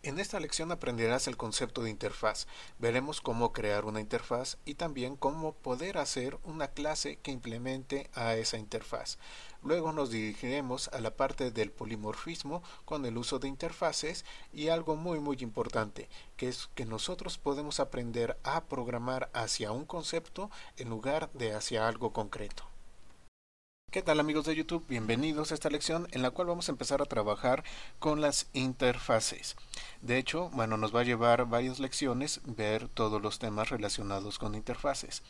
En esta lección aprenderás el concepto de interfaz. Veremos cómo crear una interfaz y también cómo poder hacer una clase que implemente a esa interfaz. Luego nos dirigiremos a la parte del polimorfismo con el uso de interfaces y algo muy importante, que es que nosotros podemos aprender a programar hacia un concepto en lugar de hacia algo concreto. ¿Qué tal amigos de YouTube? Bienvenidos a esta lección en la cual vamos a empezar a trabajar con las interfaces. De hecho, nos va a llevar varias lecciones ver todos los temas relacionados con interfaces.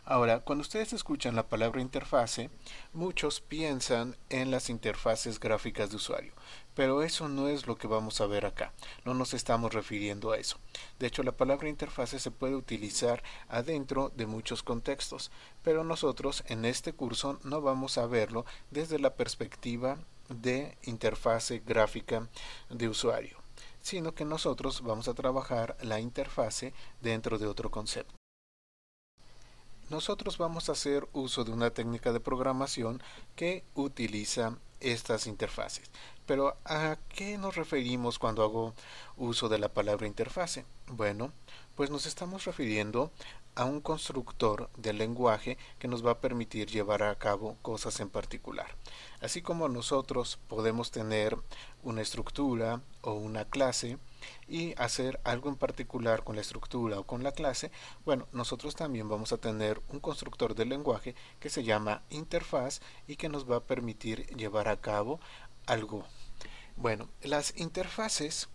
Ahora, cuando ustedes escuchan la palabra interfase, muchos piensan en las interfaces gráficas de usuario, pero eso no es lo que vamos a ver acá. No nos estamos refiriendo a eso. De hecho, la palabra interfase se puede utilizar adentro de muchos contextos, pero nosotros en este curso no vamos a verlo desde la perspectiva de interfase gráfica de usuario, sino que nosotros vamos a trabajar la interfase dentro de otro concepto. Nosotros vamos a hacer uso de una técnica de programación que utiliza estas interfaces. Pero ¿a qué nos referimos cuando hago uso de la palabra interfase? Bueno, pues nos estamos refiriendo a un constructor del lenguaje que nos va a permitir llevar a cabo cosas en particular. Así como nosotros podemos tener una estructura o una clase y hacer algo en particular con la estructura o con la clase, bueno, nosotros también vamos a tener un constructor del lenguaje que se llama interfaz y que nos va a permitir llevar a cabo algo. Bueno, las interfaces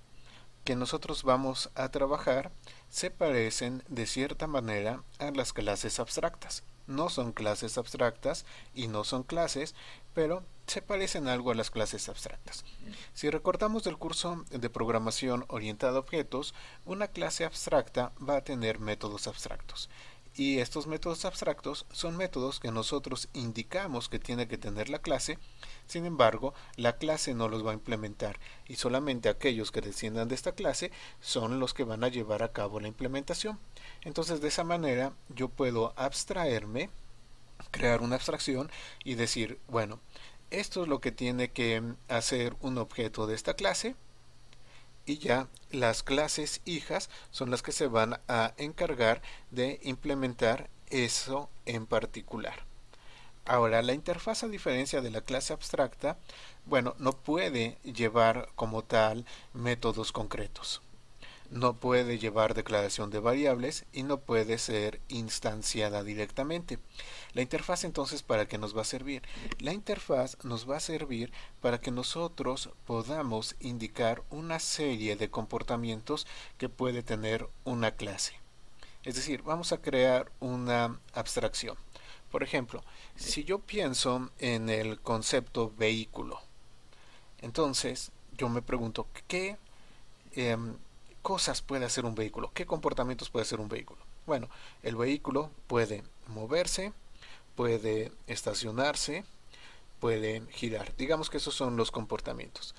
que nosotros vamos a trabajar se parecen de cierta manera a las clases abstractas. No son clases abstractas y no son clases, pero se parecen algo a las clases abstractas. Si recordamos del curso de programación orientada a objetos, una clase abstracta va a tener métodos abstractos. Y estos métodos abstractos son métodos que nosotros indicamos que tiene que tener la clase. Sin embargo, la clase no los va a implementar y solamente aquellos que desciendan de esta clase son los que van a llevar a cabo la implementación. Entonces, de esa manera yo puedo abstraerme, crear una abstracción y decir, bueno, esto es lo que tiene que hacer un objeto de esta clase. Y ya las clases hijas son las que se van a encargar de implementar eso en particular. Ahora, la interfaz, a diferencia de la clase abstracta, bueno, no puede llevar como tal métodos concretos. No puede llevar declaración de variables y no puede ser instanciada directamente. La interfaz entonces, ¿para qué nos va a servir? La interfaz nos va a servir para que nosotros podamos indicar una serie de comportamientos que puede tener una clase. Es decir, vamos a crear una abstracción. Por ejemplo, si yo pienso en el concepto vehículo, entonces yo me pregunto, ¿qué cosas puede hacer un vehículo? ¿Qué comportamientos puede hacer un vehículo? Bueno, el vehículo puede moverse, puede estacionarse, puede girar. Digamos que esos son los comportamientos.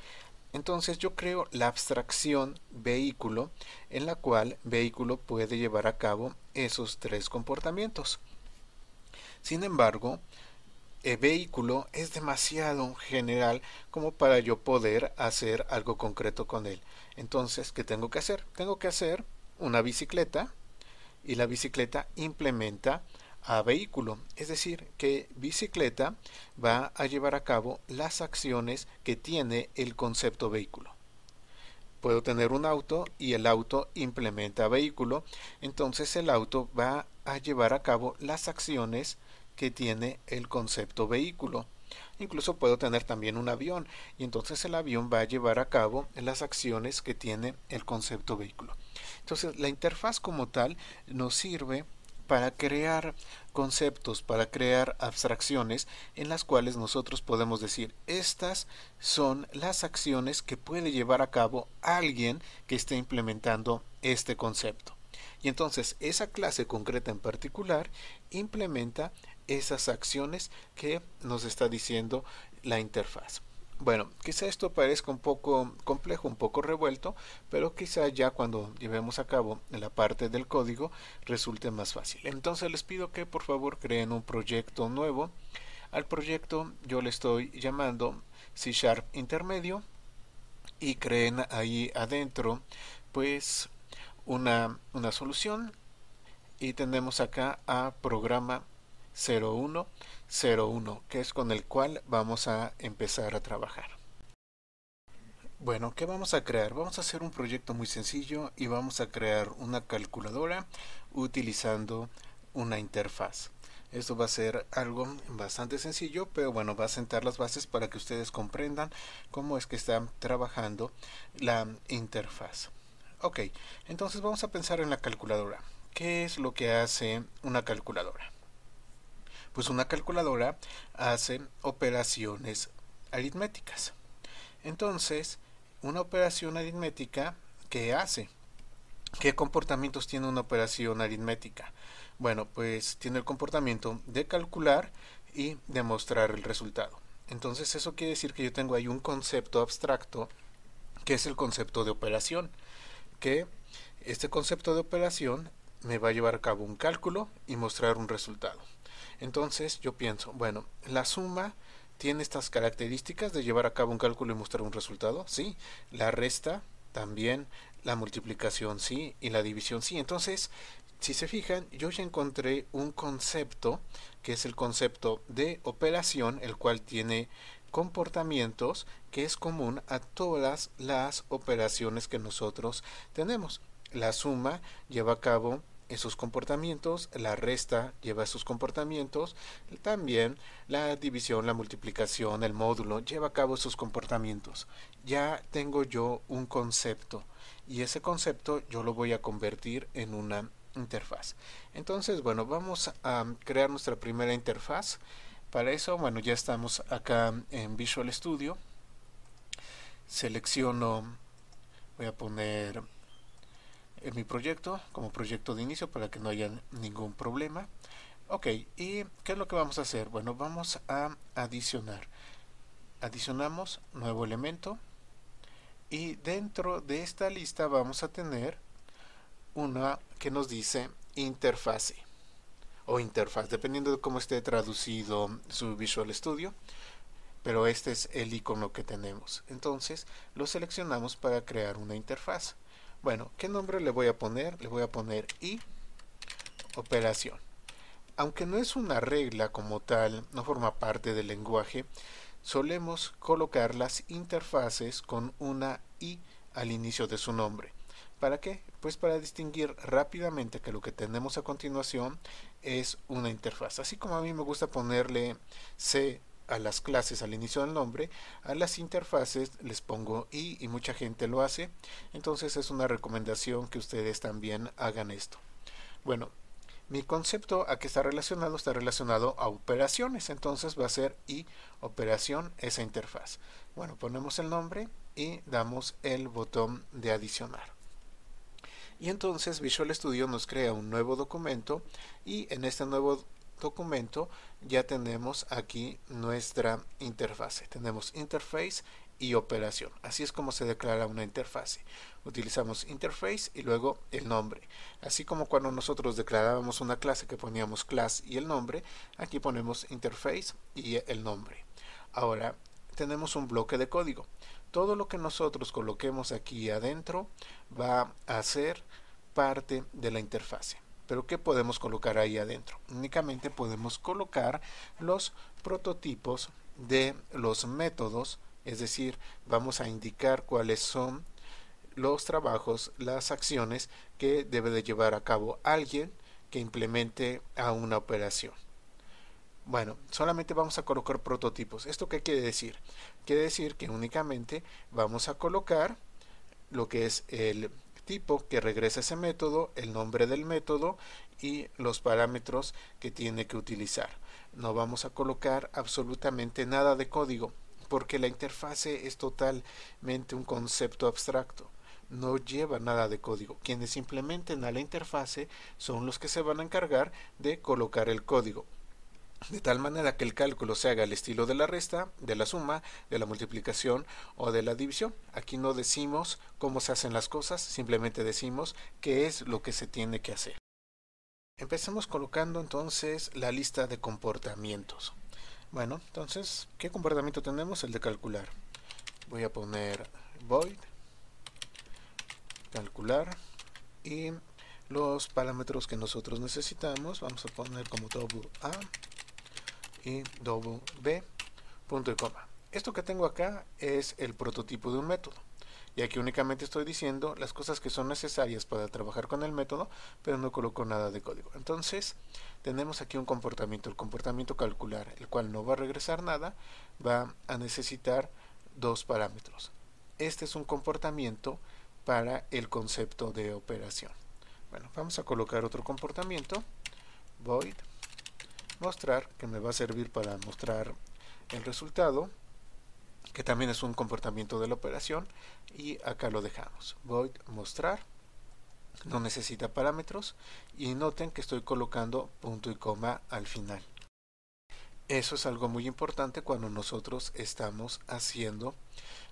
Entonces yo creo la abstracción vehículo en la cual vehículo puede llevar a cabo esos tres comportamientos. Sin embargo, el vehículo es demasiado general como para yo poder hacer algo concreto con él. Entonces, ¿qué tengo que hacer? Tengo que hacer una bicicleta y la bicicleta implementa a vehículo. Es decir, que bicicleta va a llevar a cabo las acciones que tiene el concepto vehículo. Puedo tener un auto y el auto implementa vehículo, entonces el auto va a llevar a cabo las acciones que tiene el concepto vehículo. Incluso puedo tener también un avión y entonces el avión va a llevar a cabo las acciones que tiene el concepto vehículo. Entonces la interfaz como tal nos sirve para crear conceptos, para crear abstracciones en las cuales nosotros podemos decir, estas son las acciones que puede llevar a cabo alguien que esté implementando este concepto. Y entonces esa clase concreta en particular implementa esas acciones que nos está diciendo la interfaz. Bueno, quizá esto parezca un poco complejo, un poco revuelto, pero quizá ya cuando llevemos a cabo la parte del código resulte más fácil. Entonces les pido que por favor creen un proyecto nuevo. Al proyecto yo le estoy llamando C# intermedio y creen ahí adentro pues una solución, y tenemos acá a programa 0101, que es con el cual vamos a empezar a trabajar. Bueno, ¿qué vamos a crear? Vamos a hacer un proyecto muy sencillo y vamos a crear una calculadora utilizando una interfaz. Esto va a ser algo bastante sencillo, pero bueno, va a sentar las bases para que ustedes comprendan cómo es que está trabajando la interfaz. Ok, entonces vamos a pensar en la calculadora. ¿Qué es lo que hace una calculadora? Pues una calculadora hace operaciones aritméticas. Entonces, una operación aritmética, ¿qué hace? ¿Qué comportamientos tiene una operación aritmética? Bueno, pues tiene el comportamiento de calcular y de mostrar el resultado. Entonces eso quiere decir que yo tengo ahí un concepto abstracto, que es el concepto de operación, que este concepto de operación me va a llevar a cabo un cálculo y mostrar un resultado. Entonces yo pienso, bueno, la suma tiene estas características de llevar a cabo un cálculo y mostrar un resultado, sí. La resta también, la multiplicación sí, y la división sí. Entonces, si se fijan, yo ya encontré un concepto que es el concepto de operación, el cual tiene comportamientos que es común a todas las operaciones que nosotros tenemos. La suma lleva a cabo esos comportamientos, la resta lleva esos comportamientos, también la división, la multiplicación, el módulo lleva a cabo esos comportamientos. Ya tengo yo un concepto y ese concepto yo lo voy a convertir en una interfaz. Entonces, bueno, vamos a crear nuestra primera interfaz. Para eso, bueno, ya estamos acá en Visual Studio. Selecciono, voy a poner en mi proyecto como proyecto de inicio para que no haya ningún problema. Ok, ¿y qué es lo que vamos a hacer? Bueno, vamos a adicionar. Adicionamos nuevo elemento y dentro de esta lista vamos a tener una que nos dice interfase o interfaz, dependiendo de cómo esté traducido su Visual Studio, pero este es el icono que tenemos. Entonces lo seleccionamos para crear una interfaz. Bueno, ¿qué nombre le voy a poner? Le voy a poner i operación. Aunque no es una regla como tal, no forma parte del lenguaje, solemos colocar las interfaces con una i al inicio de su nombre. ¿Para qué? Pues para distinguir rápidamente que lo que tenemos a continuación es una interfaz. Así como a mí me gusta ponerle C a las clases al inicio del nombre, a las interfaces les pongo i y mucha gente lo hace. Entonces es una recomendación que ustedes también hagan esto. Bueno, mi concepto a que está relacionado a operaciones, entonces va a ser i operación esa interfaz. Bueno, ponemos el nombre y damos el botón de adicionar. Y entonces Visual Studio nos crea un nuevo documento y en este nuevo documento ya tenemos aquí nuestra interfase. Tenemos interface y operación. Así es como se declara una interfase. Utilizamos interface y luego el nombre. Así como cuando nosotros declarábamos una clase que poníamos class y el nombre, aquí ponemos interface y el nombre. Ahora tenemos un bloque de código. Todo lo que nosotros coloquemos aquí adentro va a ser parte de la interfase. Pero ¿qué podemos colocar ahí adentro? Únicamente podemos colocar los prototipos de los métodos, es decir, vamos a indicar cuáles son los trabajos, las acciones que debe de llevar a cabo alguien que implemente a una operación. Bueno, solamente vamos a colocar prototipos. ¿Esto qué quiere decir? Quiere decir que únicamente vamos a colocar lo que es el tipo que regresa ese método, el nombre del método y los parámetros que tiene que utilizar. No vamos a colocar absolutamente nada de código porque la interfase es totalmente un concepto abstracto. No lleva nada de código. Quienes implementen a la interfase son los que se van a encargar de colocar el código, de tal manera que el cálculo se haga al estilo de la resta, de la suma, de la multiplicación o de la división. Aquí no decimos cómo se hacen las cosas, simplemente decimos qué es lo que se tiene que hacer. Empecemos colocando entonces la lista de comportamientos. Bueno, entonces, ¿qué comportamiento tenemos? El de calcular. Voy a poner void calcular, y los parámetros que nosotros necesitamos vamos a poner como double a y double b, punto y coma. Esto que tengo acá es el prototipo de un método, y aquí únicamente estoy diciendo las cosas que son necesarias para trabajar con el método, pero no coloco nada de código. Entonces tenemos aquí un comportamiento, el comportamiento calcular, el cual no va a regresar nada, va a necesitar dos parámetros. Este es un comportamiento para el concepto de operación. Bueno, vamos a colocar otro comportamiento, void mostrar, que me va a servir para mostrar el resultado, que también es un comportamiento de la operación, y acá lo dejamos, void mostrar, no necesita parámetros, y noten que estoy colocando punto y coma al final. Eso es algo muy importante cuando nosotros estamos haciendo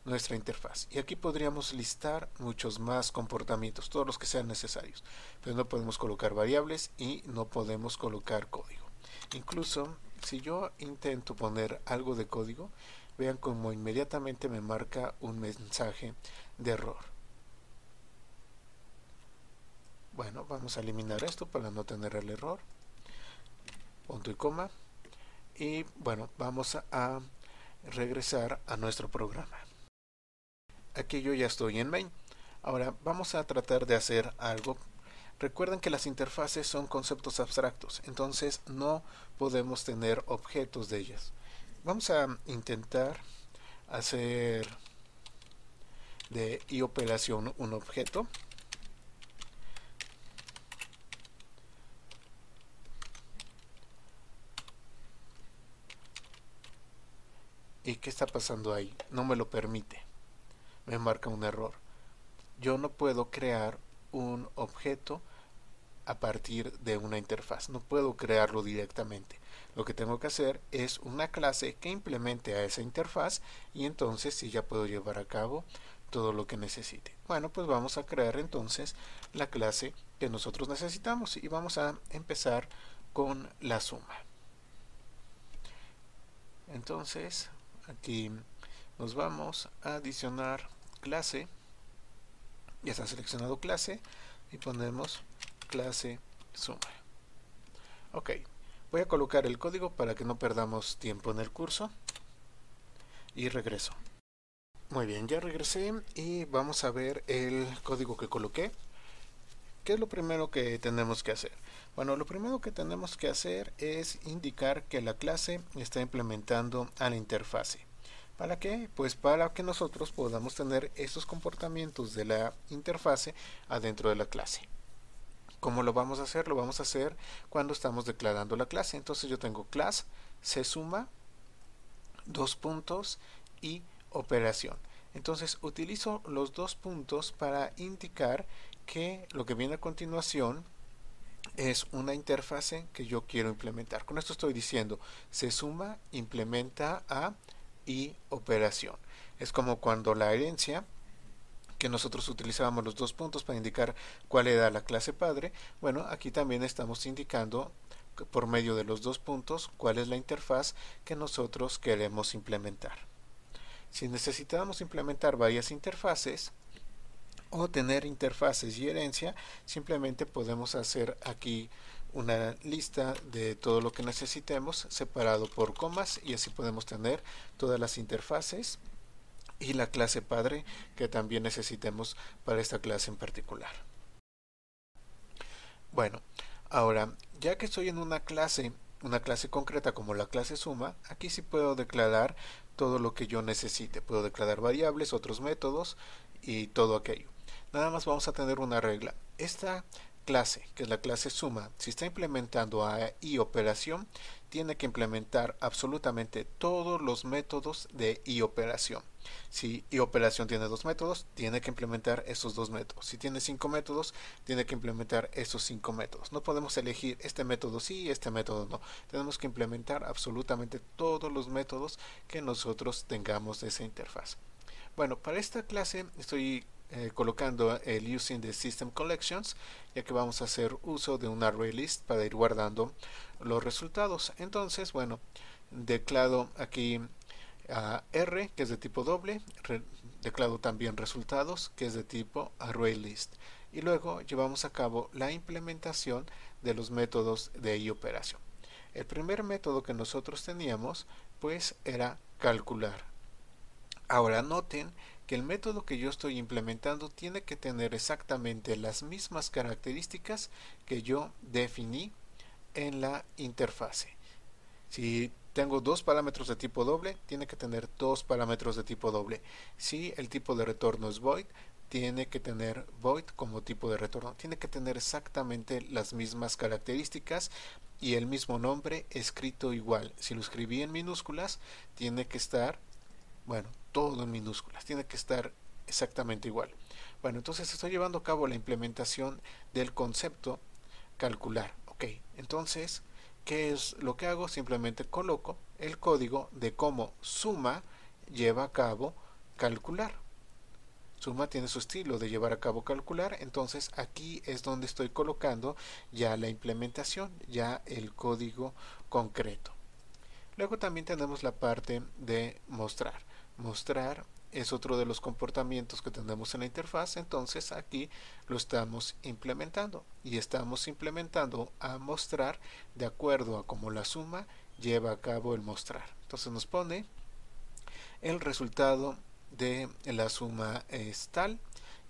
nuestra interfaz. Y aquí podríamos listar muchos más comportamientos, todos los que sean necesarios, pero no podemos colocar variables y no podemos colocar código. Incluso si yo intento poner algo de código, vean como inmediatamente me marca un mensaje de error. Bueno, vamos a eliminar esto para no tener el error, punto y coma, y bueno, vamos a regresar a nuestro programa. Aquí yo ya estoy en main. Ahora vamos a tratar de hacer algo. Recuerden que las interfaces son conceptos abstractos, entonces no podemos tener objetos de ellas. Vamos a intentar hacer de iOperación un objeto. ¿Y qué está pasando ahí? No me lo permite. Me marca un error. Yo no puedo crear un objeto a partir de una interfaz. No puedo crearlo directamente. Lo que tengo que hacer es una clase que implemente a esa interfaz, y entonces sí ya puedo llevar a cabo todo lo que necesite. Bueno, pues vamos a crear entonces la clase que nosotros necesitamos, y vamos a empezar con la suma. Entonces aquí nos vamos a adicionar clase. Ya está seleccionado clase y ponemos clase suma. Ok, voy a colocar el código para que no perdamos tiempo en el curso, y regreso. Muy bien, ya regresé y vamos a ver el código que coloqué. ¿Qué es lo primero que tenemos que hacer? Bueno, lo primero que tenemos que hacer es indicar que la clase está implementando a la interfase. ¿Para qué? Pues para que nosotros podamos tener estos comportamientos de la interfase adentro de la clase. ¿Cómo lo vamos a hacer? Lo vamos a hacer cuando estamos declarando la clase. Entonces yo tengo class, se suma, dos puntos y operación. Entonces utilizo los dos puntos para indicar que lo que viene a continuación es una interfase que yo quiero implementar. Con esto estoy diciendo, se suma, implementa a y operación. Es como cuando la herencia, que nosotros utilizábamos los dos puntos para indicar cuál era la clase padre. Bueno, aquí también estamos indicando por medio de los dos puntos cuál es la interfaz que nosotros queremos implementar. Si necesitamos implementar varias interfaces o tener interfaces y herencia, simplemente podemos hacer aquí una lista de todo lo que necesitemos separado por comas, y así podemos tener todas las interfaces y la clase padre que también necesitemos para esta clase en particular. Bueno, ahora ya que estoy en una clase concreta como la clase suma, aquí sí puedo declarar todo lo que yo necesite. Puedo declarar variables, otros métodos y todo aquello. Nada más vamos a tener una regla. Esta clase, que es la clase suma, si está implementando a iOperación, tiene que implementar absolutamente todos los métodos de iOperación. Si iOperación tiene dos métodos, tiene que implementar esos dos métodos. Si tiene 5 métodos, tiene que implementar esos 5 métodos. No podemos elegir este método sí y este método no. Tenemos que implementar absolutamente todos los métodos que nosotros tengamos de esa interfaz. Bueno, para esta clase estoy colocando el using the system collections, ya que vamos a hacer uso de un array list para ir guardando los resultados. Entonces, bueno, declaro aquí a R, que es de tipo doble, declaro también resultados, que es de tipo ArrayList. Y luego llevamos a cabo la implementación de los métodos de iOperación. El primer método que nosotros teníamos pues era calcular. Ahora noten que el método que yo estoy implementando tiene que tener exactamente las mismas características que yo definí en la interfase. Si tengo dos parámetros de tipo doble, tiene que tener dos parámetros de tipo doble. Si el tipo de retorno es void, tiene que tener void como tipo de retorno. Tiene que tener exactamente las mismas características y el mismo nombre escrito igual. Si lo escribí en minúsculas, tiene que estar, bueno, todo en minúsculas. Tiene que estar exactamente igual. Bueno, entonces estoy llevando a cabo la implementación del concepto calcular. Ok, entonces, ¿qué es lo que hago? Simplemente coloco el código de cómo suma lleva a cabo calcular. Suma tiene su estilo de llevar a cabo calcular, entonces aquí es donde estoy colocando ya la implementación, ya el código concreto. Luego también tenemos la parte de mostrar. Mostrar es otro de los comportamientos que tenemos en la interfaz, entonces aquí lo estamos implementando y estamos implementando a mostrar de acuerdo a cómo la suma lleva a cabo el mostrar. Entonces nos pone el resultado de la suma es tal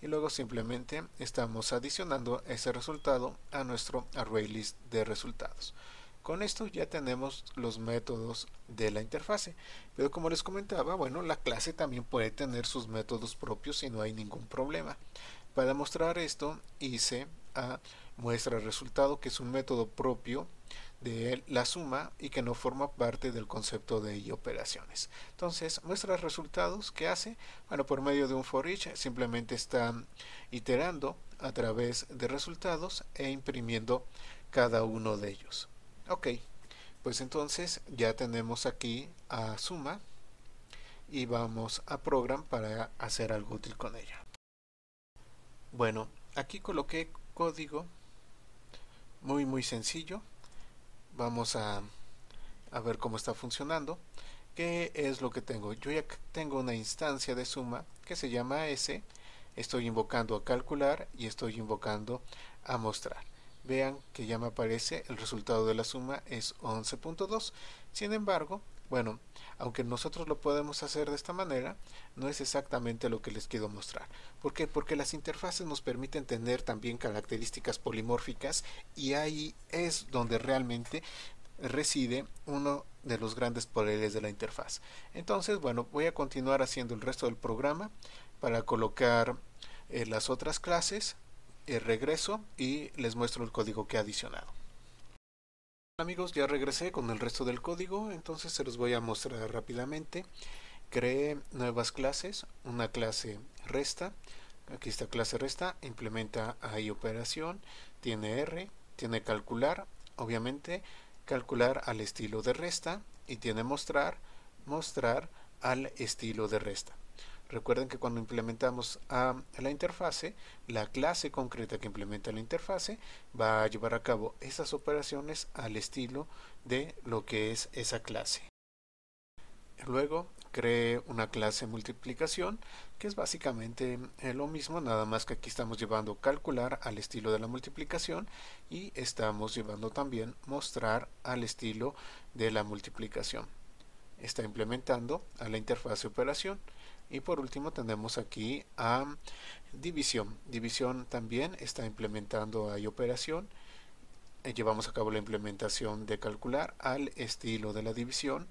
y luego simplemente estamos adicionando ese resultado a nuestro ArrayList de resultados. Con esto ya tenemos los métodos de la interfase, pero como les comentaba, bueno, la clase también puede tener sus métodos propios y no hay ningún problema. Para mostrar esto hice a muestra resultado, que es un método propio de la suma y que no forma parte del concepto de iOperaciones. Entonces, muestra resultados, ¿qué hace? Bueno, por medio de un for each simplemente está iterando a través de resultados e imprimiendo cada uno de ellos. Ok, pues entonces ya tenemos aquí a suma y vamos a program para hacer algo útil con ella. Bueno, aquí coloqué código muy sencillo. Vamos a ver cómo está funcionando. ¿Qué es lo que tengo? Yo ya tengo una instancia de suma que se llama S. Estoy invocando a calcular y estoy invocando a mostrar. Vean que ya me aparece el resultado de la suma es 11.2. Sin embargo, bueno, aunque nosotros lo podemos hacer de esta manera, no es exactamente lo que les quiero mostrar. ¿Por qué? Porque las interfaces nos permiten tener también características polimórficas y ahí es donde realmente reside uno de los grandes poderes de la interfaz. Entonces, bueno, voy a continuar haciendo el resto del programa para colocar las otras clases, regreso y les muestro el código que he adicionado. Amigos, ya regresé con el resto del código, entonces se los voy a mostrar rápidamente. Creé nuevas clases, una clase resta, aquí está clase resta, implementa iOperación, tiene R, tiene calcular, obviamente calcular al estilo de resta y tiene mostrar, mostrar al estilo de resta. Recuerden que cuando implementamos a la interfase, la clase concreta que implementa la interfase va a llevar a cabo esas operaciones al estilo de lo que es esa clase. Luego creé una clase multiplicación que es básicamente lo mismo, nada más que aquí estamos llevando calcular al estilo de la multiplicación y estamos llevando también mostrar al estilo de la multiplicación. Está implementando a la interfaz de operación. Y por último tenemos aquí a división. División también está implementando a operación. Llevamos a cabo la implementación de calcular al estilo de la división.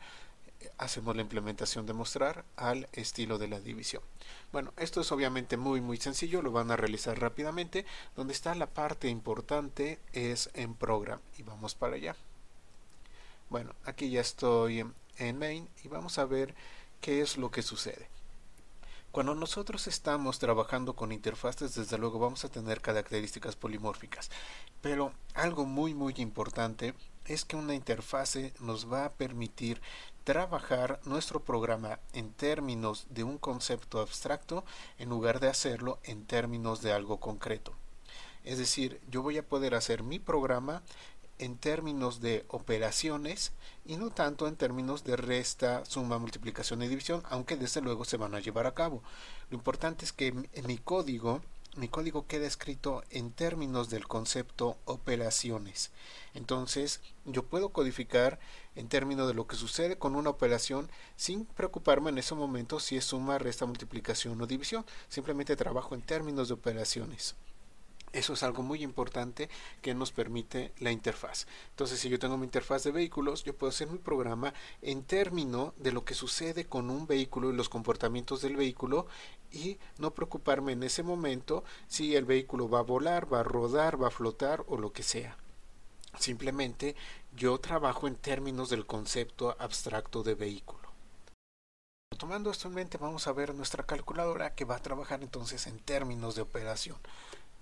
Hacemos la implementación de mostrar al estilo de la división. Bueno, esto es obviamente muy sencillo, lo van a realizar rápidamente. Donde está la parte importante es en program y vamos para allá. Bueno, aquí ya estoy en main y vamos a ver qué es lo que sucede. Cuando nosotros estamos trabajando con interfaces, desde luego vamos a tener características polimórficas, pero algo muy importante es que una interfase nos va a permitir trabajar nuestro programa en términos de un concepto abstracto en lugar de hacerlo en términos de algo concreto. Es decir, yo voy a poder hacer mi programa en términos de operaciones y no tanto en términos de resta, suma, multiplicación y división, aunque desde luego se van a llevar a cabo. Lo importante es que en mi código queda escrito en términos del concepto operaciones. Entonces yo puedo codificar en términos de lo que sucede con una operación sin preocuparme en ese momento si es suma, resta, multiplicación o división. Simplemente trabajo en términos de operaciones. Eso es algo muy importante que nos permite la interfaz. Entonces, si yo tengo mi interfaz de vehículos, yo puedo hacer mi programa en términos de lo que sucede con un vehículo y los comportamientos del vehículo y no preocuparme en ese momento si el vehículo va a volar, va a rodar, va a flotar o lo que sea. Simplemente yo trabajo en términos del concepto abstracto de vehículo. Tomando esto en mente, vamos a ver nuestra calculadora que va a trabajar entonces en términos de operación.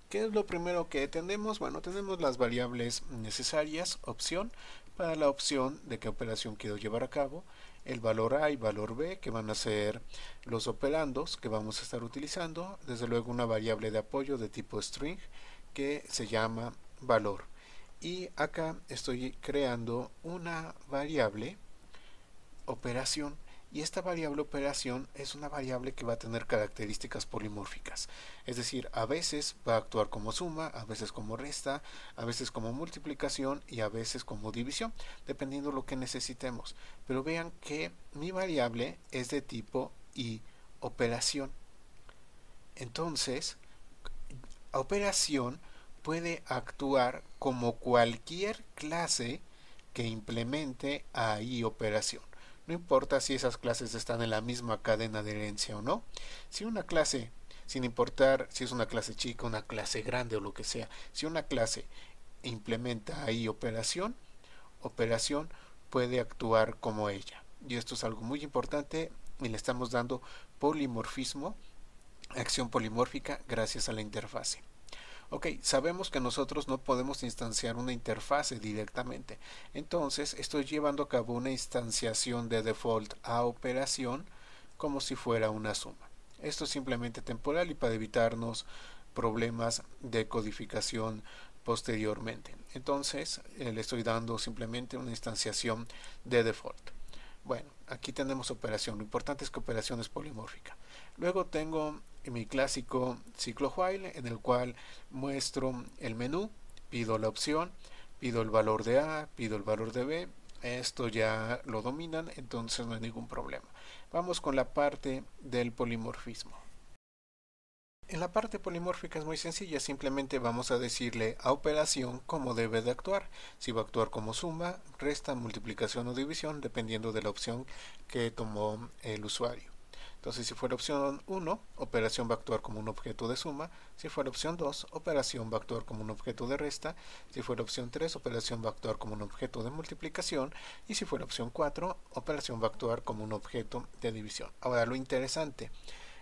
¿Qué es lo primero que tenemos? Bueno, tenemos las variables necesarias, opción, para la opción de qué operación quiero llevar a cabo, el valor A y valor B, que van a ser los operandos que vamos a estar utilizando, desde luego una variable de apoyo de tipo string que se llama valor. Y acá estoy creando una variable operación. Y esta variable operación es una variable que va a tener características polimórficas. Es decir, a veces va a actuar como suma, a veces como resta, a veces como multiplicación y a veces como división, dependiendo de lo que necesitemos. Pero vean que mi variable es de tipo y operación. Entonces, operación puede actuar como cualquier clase que implemente ahí operación. No importa si esas clases están en la misma cadena de herencia o no. Si una clase, sin importar si es una clase chica, una clase grande o lo que sea, si una clase implementa ahí operación puede actuar como ella. Y esto es algo muy importante y le estamos dando polimorfismo, acción polimórfica gracias a la interfase. Ok, sabemos que nosotros no podemos instanciar una interfase directamente. Entonces estoy llevando a cabo una instanciación de default a operación como si fuera una suma. Esto es simplemente temporal y para evitarnos problemas de codificación posteriormente. Entonces le estoy dando simplemente una instanciación de default. Bueno, aquí tenemos operación. Lo importante es que operación es polimórfica. Luego tengo mi clásico ciclo while en el cual muestro el menú, pido la opción, pido el valor de A, pido el valor de B. Esto ya lo dominan, entonces no hay ningún problema. Vamos con la parte del polimorfismo. En la parte polimórfica es muy sencilla, simplemente vamos a decirle a operación cómo debe de actuar, si va a actuar como suma, resta, multiplicación o división, dependiendo de la opción que tomó el usuario. Entonces, si fuera opción 1, operación va a actuar como un objeto de suma, si fuera opción 2, operación va a actuar como un objeto de resta, si fuera opción 3, operación va a actuar como un objeto de multiplicación, y si fuera opción 4, operación va a actuar como un objeto de división. Ahora, lo interesante,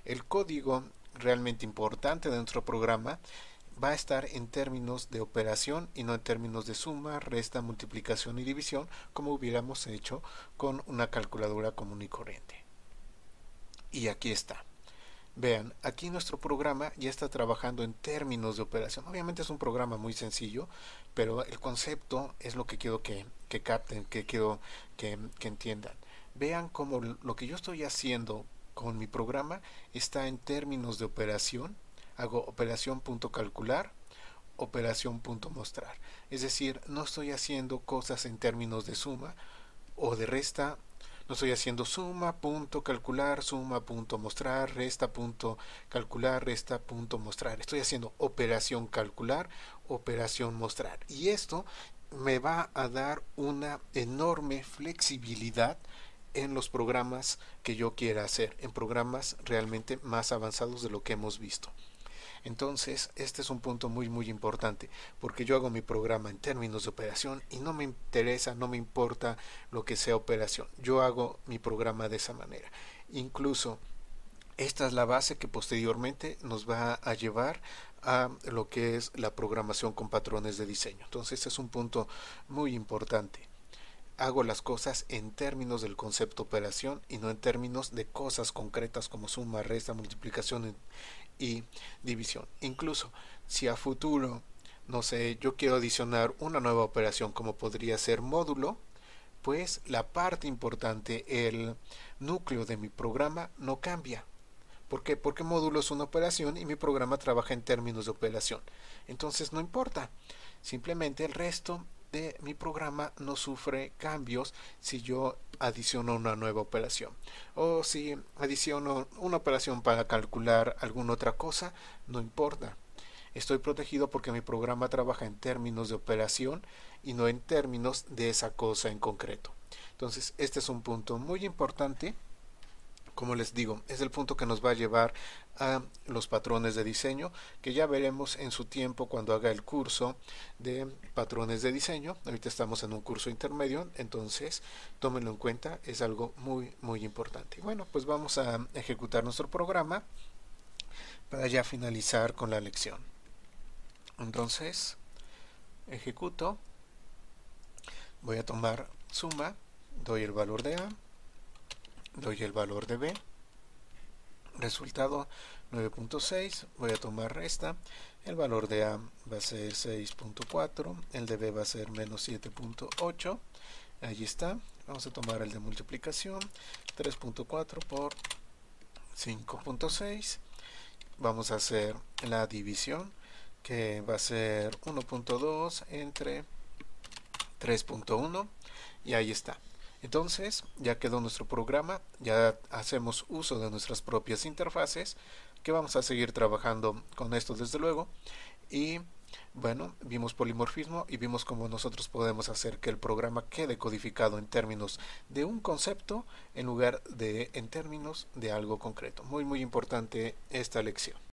el código realmente importante de nuestro programa va a estar en términos de operación y no en términos de suma, resta, multiplicación y división como hubiéramos hecho con una calculadora común y corriente. Y aquí está. Vean, aquí nuestro programa ya está trabajando en términos de operación. Obviamente es un programa muy sencillo, pero el concepto es lo que quiero que capten, que quiero que entiendan. Vean cómo lo que yo estoy haciendo con mi programa está en términos de operación. Hago operación.calcular, operación.mostrar. Es decir, no estoy haciendo cosas en términos de suma o de resta. No estoy haciendo suma.calcular, suma.mostrar, resta.calcular, resta.mostrar. Estoy haciendo operación calcular, operación mostrar. Y esto me va a dar una enorme flexibilidad en los programas que yo quiera hacer, en programas realmente más avanzados de lo que hemos visto. Entonces, este es un punto muy importante, porque yo hago mi programa en términos de operación y no me interesa, no me importa lo que sea operación. Yo hago mi programa de esa manera. Incluso, esta es la base que posteriormente nos va a llevar a lo que es la programación con patrones de diseño. Entonces, este es un punto muy importante. Hago las cosas en términos del concepto operación y no en términos de cosas concretas como suma, resta, multiplicación y división. Incluso si a futuro no sé, yo quiero adicionar una nueva operación como podría ser módulo, pues la parte importante, el núcleo de mi programa no cambia. ¿Por qué? Porque módulo es una operación y mi programa trabaja en términos de operación. Entonces no importa. Simplemente el resto de mi programa no sufre cambios si yo adiciono una nueva operación. O si adiciono una operación para calcular alguna otra cosa, no importa. Estoy protegido porque mi programa trabaja en términos de operación y no en términos de esa cosa en concreto. Entonces, este es un punto muy importante. Como les digo, es el punto que nos va a llevar a los patrones de diseño, que ya veremos en su tiempo cuando haga el curso de patrones de diseño. Ahorita estamos en un curso intermedio, entonces tómenlo en cuenta, es algo muy importante. Bueno, pues vamos a ejecutar nuestro programa para ya finalizar con la lección. Entonces, ejecuto, voy a tomar suma, doy el valor de A, doy el valor de B, resultado 9.6, voy a tomar resta, el valor de A va a ser 6.4, el de B va a ser menos 7.8, ahí está, vamos a tomar el de multiplicación, 3.4 por 5.6, vamos a hacer la división, que va a ser 1.2 entre 3.1, y ahí está. Entonces ya quedó nuestro programa, ya hacemos uso de nuestras propias interfaces, que vamos a seguir trabajando con esto desde luego. Y bueno, vimos polimorfismo y vimos cómo nosotros podemos hacer que el programa quede codificado en términos de un concepto en lugar de en términos de algo concreto. Muy importante esta lección.